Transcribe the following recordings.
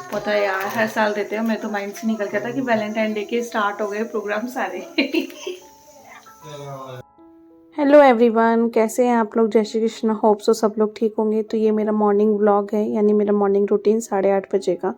पता है यार, हर साल देते हो। मैं तो माइंड से निकल गया था कि वैलेंटाइन डे के स्टार्ट हो गए प्रोग्राम सारे। हेलो एवरीवन, कैसे हैं आप लोग? जय श्री कृष्ण। होप सो सब लोग ठीक होंगे। तो ये मेरा मॉर्निंग व्लॉग है, यानी मेरा मॉर्निंग रूटीन 8:30 बजे का।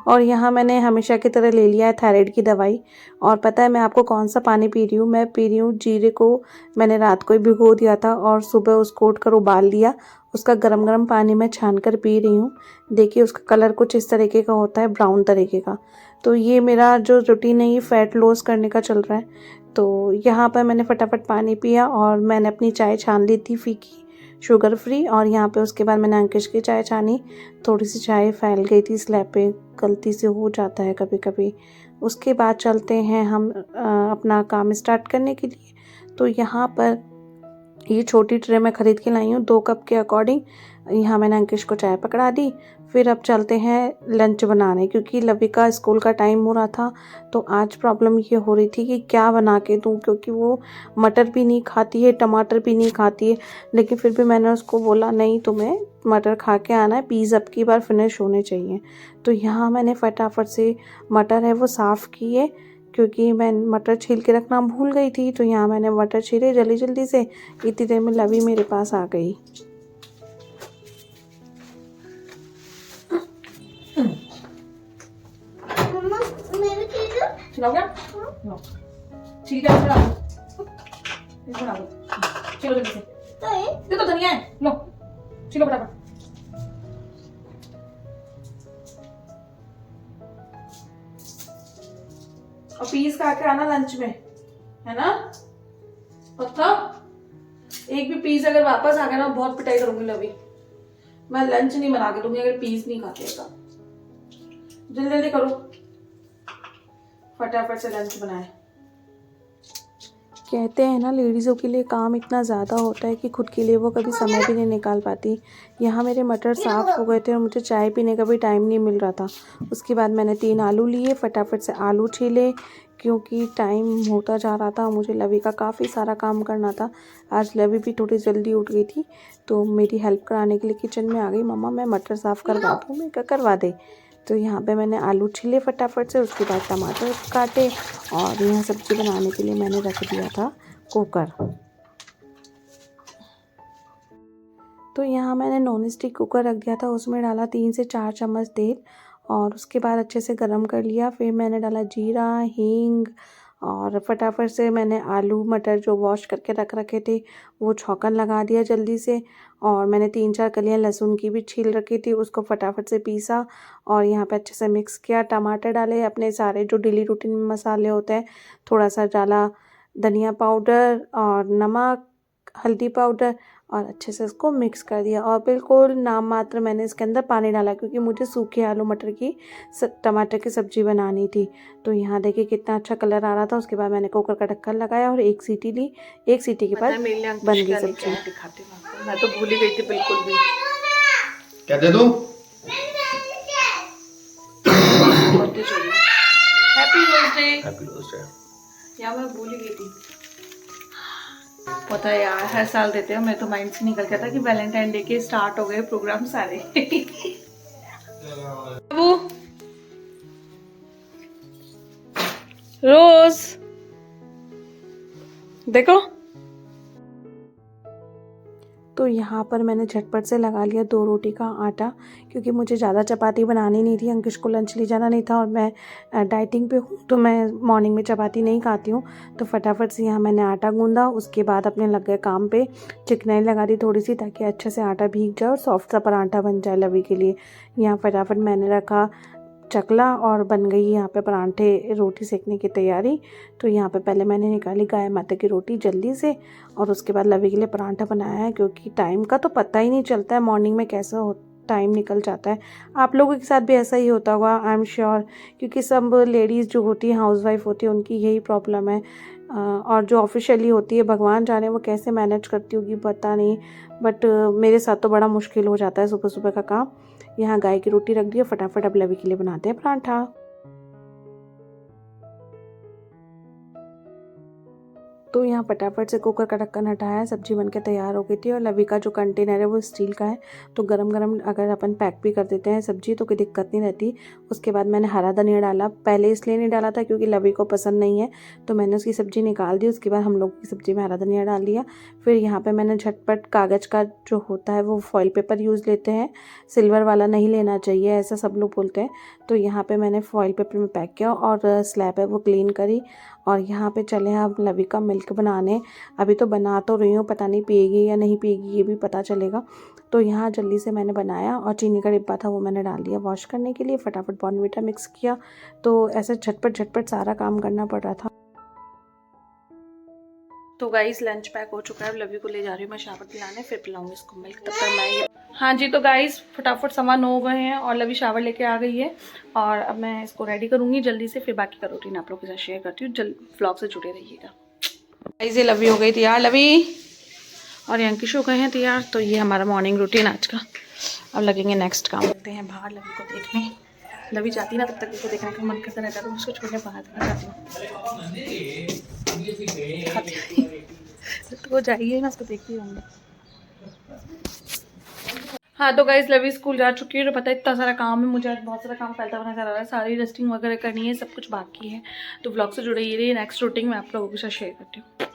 और यहाँ मैंने हमेशा की तरह ले लिया है थायराइड की दवाई। और पता है मैं आपको कौन सा पानी पी रही हूँ? मैं पी रही हूँ जीरे को। मैंने रात को ही भिगो दिया था और सुबह उसको उठकर उबाल लिया। उसका गरम गरम पानी मैं छान कर पी रही हूँ। देखिए उसका कलर कुछ इस तरीके का होता है, ब्राउन तरीके का। तो ये मेरा जो रूटीन है ये फैट लॉस करने का चल रहा है। तो यहाँ पर मैंने फटाफट पानी पिया और मैंने अपनी चाय छान ली थी फीकी, शुगर फ्री। और यहाँ पे उसके बाद मैंने अंकिश की चाय छानी। थोड़ी सी चाय फैल गई थी स्लैब पे, गलती से हो जाता है कभी कभी। उसके बाद चलते हैं हम अपना काम स्टार्ट करने के लिए। तो यहाँ पर ये छोटी ट्रे मैं ख़रीद के लाई हूँ 2 कप के अकॉर्डिंग। यहाँ मैंने अंकिश को चाय पकड़ा दी। फिर अब चलते हैं लंच बनाने, क्योंकि लवी का स्कूल का टाइम हो रहा था। तो आज प्रॉब्लम ये हो रही थी कि क्या बना के दूँ, क्योंकि वो मटर भी नहीं खाती है, टमाटर भी नहीं खाती है। लेकिन फिर भी मैंने उसको बोला नहीं, तुम्हें मटर खा के आना है, पीस अब की बार फिनिश होने चाहिए। तो यहाँ मैंने फटाफट से मटर है वो साफ़ किए, क्योंकि मैं मटर छील के रखना भूल गई थी। तो यहाँ मैंने मटर छीले जल्दी जल्दी से। इतनी देर में लवी मेरे पास आ गई। मम्मा मेरे चीज़ खिलाओगे आप? लो। ठीक है, खिला दो। ये खिला दो। चलो जल्दी से। तो है ये तो धनिया है, लो छिलो फटाफट। और पीस खा के आना लंच में, है ना? पक्का? एक भी पीस अगर वापस आ गया ना बहुत पिटाई करूंगी लवी। मैं लंच नहीं बना के दूंगी अगर पीस नहीं खाते तो। जल्दी जल्दी करो, फटाफट से लंच बनाए। कहते हैं ना लेडीज़ों के लिए काम इतना ज़्यादा होता है कि खुद के लिए वो कभी समय भी नहीं निकाल पाती। यहाँ मेरे मटर साफ़ हो गए थे और मुझे चाय पीने का भी टाइम नहीं मिल रहा था। उसके बाद मैंने 3 आलू लिए, फटाफट से आलू छीले, क्योंकि टाइम होता जा रहा था। मुझे लवी का काफ़ी सारा काम करना था। आज लवी भी थोड़ी जल्दी उठ गई थी तो मेरी हेल्प कराने के लिए किचन में आ गई। मम्मा मैं मटर साफ़ करवा दूँ? मैं क्या करवा दे। तो यहाँ पे मैंने आलू छीले फटाफट से, उसके बाद टमाटर काटे और यहाँ सब्ज़ी बनाने के लिए मैंने रख दिया था कुकर। तो यहाँ मैंने नॉन स्टिक कुकर रख दिया था, उसमें डाला 3 से 4 चम्मच तेल और उसके बाद अच्छे से गरम कर लिया। फिर मैंने डाला जीरा, हींग और फटाफट से मैंने आलू मटर जो वॉश करके रख रखे थे वो छौंकन लगा दिया जल्दी से। और मैंने 3-4 कलियां लहसुन की भी छील रखी थी, उसको फटाफट से पीसा और यहाँ पे अच्छे से मिक्स किया। टमाटर डाले, अपने सारे जो डेली रूटीन में मसाले होते हैं, थोड़ा सा डाला धनिया पाउडर और नमक, हल्दी पाउडर और अच्छे से इसको मिक्स कर दिया। और बिल्कुल नाम मात्र मैंने इसके अंदर पानी डाला, क्योंकि मुझे सूखे आलू मटर की टमाटर की सब्ज़ी बनानी थी। तो यहाँ देखिए कितना अच्छा कलर आ रहा था। उसके बाद मैंने कुकर का ढक्कन लगाया और 1 सीटी ली। 1 सीटी के बाद बन गई सब्जी। मैं तो भूल ही गई थी बिल्कुल भी। क्या दे दूं? Happy birthday. Happy birthday. या मैं भूल ही गई थी। पता है यार, हर साल देते हो। मैं तो माइंड से निकल गया था कि वैलेंटाइन डे के स्टार्ट हो गए प्रोग्राम सारे। बाबू रोज देखो। तो यहाँ पर मैंने झटपट से लगा लिया 2 रोटी का आटा, क्योंकि मुझे ज़्यादा चपाती बनानी नहीं थी। अंकिश को लंच ले जाना नहीं था और मैं डाइटिंग पे हूँ तो मैं मॉर्निंग में चपाती नहीं खाती हूँ। तो फटाफट से यहाँ मैंने आटा गूंदा। उसके बाद अपने लग गए काम पे। चिकनाई लगा दी थोड़ी सी, ताकि अच्छे से आटा भीग जाए और सॉफ्ट सा पराठा बन जाए लवी के लिए। यहाँ फटाफट मैंने रखा चकला और बन गई यहाँ पे परांठे, रोटी सेकने की तैयारी। तो यहाँ पे पहले मैंने निकाली गाय माता की रोटी जल्दी से और उसके बाद लवी के लिए परांठा बनाया है, क्योंकि टाइम का तो पता ही नहीं चलता है मॉर्निंग में कैसा टाइम निकल जाता है। आप लोगों के साथ भी ऐसा ही होता होगा, आई एम श्योर, क्योंकि सब लेडीज़ जो होती हैं, हाउसवाइफ होती है, उनकी यही प्रॉब्लम है। और जो ऑफिशियली होती है, भगवान जाने वो कैसे मैनेज करती होगी पता नहीं, बट मेरे साथ तो बड़ा मुश्किल हो जाता है सुबह सुबह का काम। यहाँ गाय की रोटी रख दी है, फटाफट अब लवी के लिए बनाते हैं पराठा। तो यहाँ फटाफट से कुकर का ढक्कन हटाया, सब्जी बनके तैयार हो गई थी। और लवी का जो कंटेनर है वो स्टील का है, तो गरम गरम अगर अपन पैक भी कर देते हैं सब्जी तो कोई दिक्कत नहीं रहती। उसके बाद मैंने हरा धनिया डाला, पहले इसलिए नहीं डाला था क्योंकि लवी को पसंद नहीं है, तो मैंने उसकी सब्ज़ी निकाल दी। उसके बाद हम लोग की सब्ज़ी में हरा धनिया डाल दिया। फिर यहाँ पर मैंने झटपट कागज़ का जो होता है वो फॉइल पेपर यूज़ लेते हैं, सिल्वर वाला नहीं लेना चाहिए ऐसा सब लोग बोलते हैं। तो यहाँ पे मैंने फॉइल पेपर में पैक किया और स्लैब है वो क्लीन करी। और यहाँ पे चले अब लवी का मिल्क बनाने। अभी तो बना तो रही हूँ, पता नहीं पिएगी या नहीं पिएगी ये भी पता चलेगा। तो यहाँ जल्दी से मैंने बनाया और चीनी का डिब्बा था वो मैंने डाल दिया वॉश करने के लिए। फटाफट बॉर्नविटा मिक्स किया, तो ऐसे झटपट सारा काम करना पड़ रहा था। तो गाइस लंच पैक हो चुका है, अब लवी को ले जा रही हूँ मैं शावर पिलाने, फिर पिलाऊंगी इसको मिल्क। तब तक मैं हाँ जी, तो गाइस फटाफट 9:15 हो गए हैं और लवी शावर लेके आ गई है। और अब मैं इसको रेडी करूँगी जल्दी से, फिर बाकी का रूटीन आप लोगों के साथ शेयर करती हूँ। व्लॉग से जुड़े रहिएगा। गाइस ये लवी हो गई तैयार, लवी और अंकिश हो गए हैं तैयार। तो ये हमारा मॉर्निंग रूटीन आज का। अब लगेंगे नेक्स्ट काम करते हैं बाहर लवी को देखने। लवी जाती ना तब तक उसको देखने का मन करता रहता है, तो उसको छोड़ने बाहर जाती हूँ। तो वो जाइए ना, उसको देखती होंगे। हाँ तो गाइस लवी स्कूल जा चुकी है। तो पता है इतना सारा काम है, मुझे आज बहुत सारा काम फैलता हुआ नजर आ रहा है। सारी डस्टिंग वगैरह करनी है, सब कुछ बाकी है। तो व्लॉग से जुड़े रहिए, नेक्स्ट रूटीन मैं आप लोगों के साथ शेयर करती हूँ।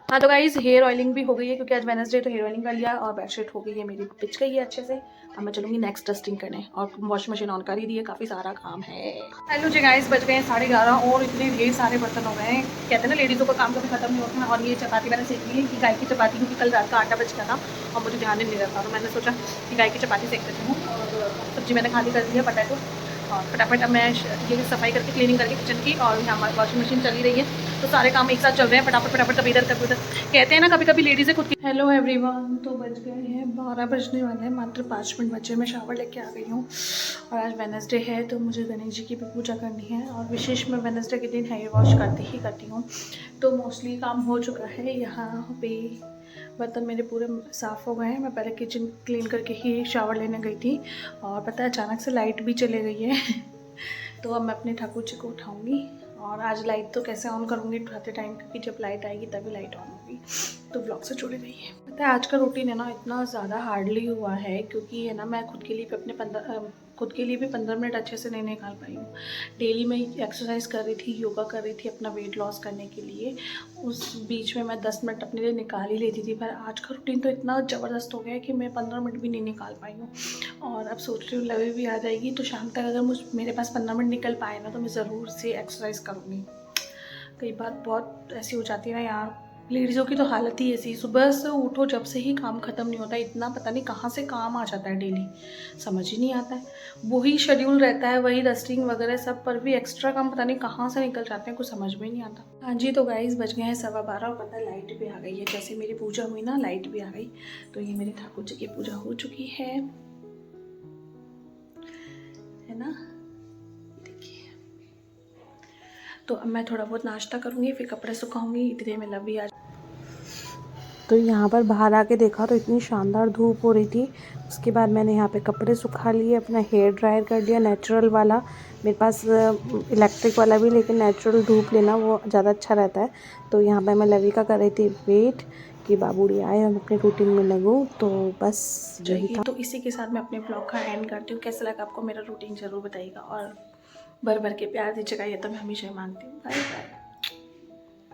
हाँ तो गाइस हेयर ऑयलिंग भी हो गई है क्योंकि आज वेडनेसडे, तो हेयर ऑयलिंग कर लिया और बेडशीट हो गई है मेरी, पिच गई है अच्छे से। अब मैं चलूँगी नेक्स्ट डस्टिंग करने और वॉशिंग मशीन ऑन कर ही दी है, काफ़ी सारा काम है। हेलो जी गाइस, बज गए हैं 11:30 और इतने ढेर सारे बर्तन हो गए हैं। कहते हैं ना लेडीज़ों का काम कभी खत्म नहीं होता। और ये चपाती मैंने सीख ली है कि गाय की चपाती, क्योंकि कल रात का आटा बच गया था और मुझे ध्यान नहीं रहता, तो मैंने सोचा कि गाय की चपाती सेक देती हूँ। और सब्जी मैंने खाली कर दी है पोटैटो, और फटाफट अब मैं ये सफाई करके क्लीनिंग करके किचन की, और यहाँ हमारी वॉशिंग मशीन चली रही है, तो सारे काम एक साथ चल रहे हैं। फटाफट कभी इधर कभी उधर। कहते हैं ना कभी कभी लेडीज़ें खुद की। हेलो एवरीवन, तो बज गए हैं 12 बजने वाले हैं, मात्र 5 मिनट बचे। मैं शावर लेके आ गई हूँ और आज वेडनेसडे है तो मुझे गणेश जी की भी पूजा करनी है। और विशेष मैं वेडनेसडे के दिन हेयर वॉश करती हूँ, तो मोस्टली काम हो चुका है। यहाँ पे बर्तन मेरे पूरे साफ़ हो गए हैं। मैं पहले किचन क्लीन करके ही शावर लेने गई थी और पता है अचानक से लाइट भी चले गई है। तो अब मैं अपने ठाकुर जी को उठाऊंगी और आज लाइट तो कैसे ऑन करूँगी उठाते टाइम, क्योंकि जब लाइट आएगी तभी लाइट ऑन होगी। तो ब्लॉग से जुड़े रहिए। पता है आज का रूटीन है ना इतना ज़्यादा हार्डली हुआ है, क्योंकि है ना मैं खुद के लिए भी 15 मिनट अच्छे से नहीं निकाल पाई हूँ। डेली मैं एक्सरसाइज कर रही थी, योगा कर रही थी अपना वेट लॉस करने के लिए, उस बीच में मैं 10 मिनट अपने लिए निकाल ही लेती थी। पर आज का रूटीन तो इतना ज़बरदस्त हो गया है कि मैं 15 मिनट भी नहीं निकाल पाई हूँ। और अब सोच रही हूँ लवी भी आ जाएगी तो शाम तक अगर मेरे पास 15 मिनट निकल पाए ना तो मैं ज़रूर से एक्सरसाइज करूँगी। कई बार बहुत ऐसी हो जाती है ना यार, लेडीज़ों की तो हालत ही ऐसी, सुबह से उठो जब से ही काम ख़त्म नहीं होता, इतना पता नहीं कहाँ से काम आ जाता है डेली, समझ ही नहीं आता है। वही शेड्यूल रहता है, वही डस्टिंग वगैरह सब, पर भी एक्स्ट्रा काम पता नहीं कहाँ से निकल जाते हैं, कुछ समझ में नहीं आता। हाँ जी, तो गाइस बज गए हैं 12:15 और पता है लाइट भी आ गई है। जैसे मेरी पूजा हुई ना लाइट भी आ गई, तो ये मेरे ठाकुर जी की पूजा हो चुकी है ना। तो अब मैं थोड़ा बहुत नाश्ता करूँगी, फिर कपड़े सुखाऊंगी, इतने में लवी आ। तो यहाँ पर बाहर आके देखा तो इतनी शानदार धूप हो रही थी। उसके बाद मैंने यहाँ पे कपड़े सुखा लिए, अपना हेयर ड्रायर कर लिया नेचुरल वाला। मेरे पास इलेक्ट्रिक वाला भी, लेकिन नेचुरल धूप लेना वो ज़्यादा अच्छा रहता है। तो यहाँ पे मैं लवी का कर रही थी वेट कि बाबूड़ी आए और अपने रूटीन में लगूँ, तो बस यही था। तो इसी के साथ मैं अपने ब्लॉग का एंड करती हूँ। कैसा लगा आपको मेरा रूटीन ज़रूर बताइएगा और भर भर के प्यार दीजिएगा, ये तो मैं हमेशा मांगती हूँ। Bye bye.